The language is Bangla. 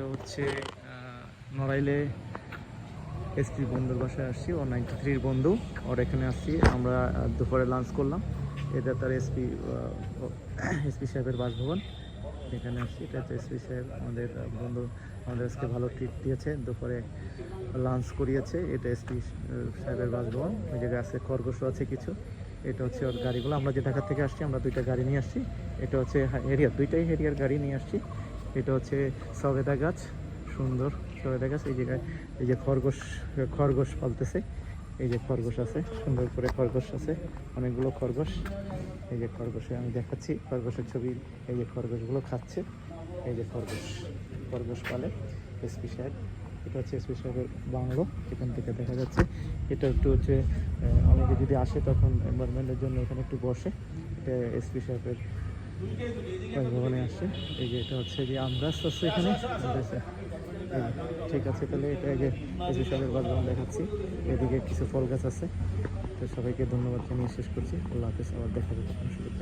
এটা হচ্ছে নড়াইলে এসপি বন্ধুর বাসায় আসছি, ও 93-র বন্ধু, ওর এখানে আসছি। আমরা দুপুরে লাঞ্চ করলাম। এটা তার এসপি সাহেবের বাসভবন, এখানে আসছি। এটা হচ্ছে এসপি সাহেব, আমাদের বন্ধু আমাদের আজকে ভালো ট্রিট দিয়েছে, দুপুরে লাঞ্চ করিয়েছে। এটা এসপি সাহেবের বাসভবন। ওই জায়গায় আছে খরগোশও আছে কিছু। এটা হচ্ছে ওর গাড়িগুলো। আমরা যে ঢাকা থেকে আসছি, আমরা দুইটা গাড়ি নিয়ে আসছি। এটা হচ্ছে হেরিয়ার, দুইটাই হেরিয়ার গাড়ি নিয়ে আসছি। এটা হচ্ছে সবেদা গাছ, সুন্দর সবেদা গাছ। এই জায়গায় এই যে খরগোশ পালতেছে। এই যে খরগোশ আছে, সুন্দর করে খরগোশ আছে, অনেকগুলো খরগোশ। এই যে খরগোশে আমি দেখাচ্ছি খরগোশের ছবি। এই যে খরগোশগুলো খাচ্ছে। এই যে খরগোশ পালে এসপি সাহেব। এটা হচ্ছে এসপি সাহেবের বাংলো, এখান থেকে দেখা যাচ্ছে। এটা একটু হচ্ছে অনেকে যদি আসে তখন এনভায়রনমেন্টের জন্য এখানে একটু বসে। এটা এসপি সাহেবের ভবনে আসে। এই যে এটা হচ্ছে যে আমগাছ আছে এখানে। ঠিক আছে, তাহলে এটা এই যে এসপি সাহেবের বাসভবন দেখাচ্ছি। এদিকে কিছু ফল গাছ আছে। তো সবাইকে ধন্যবাদ জানিয়ে শেষ করছি। আল্লাহ হাফেজ, আবার দেখা যাবে কোনো সুযোগ।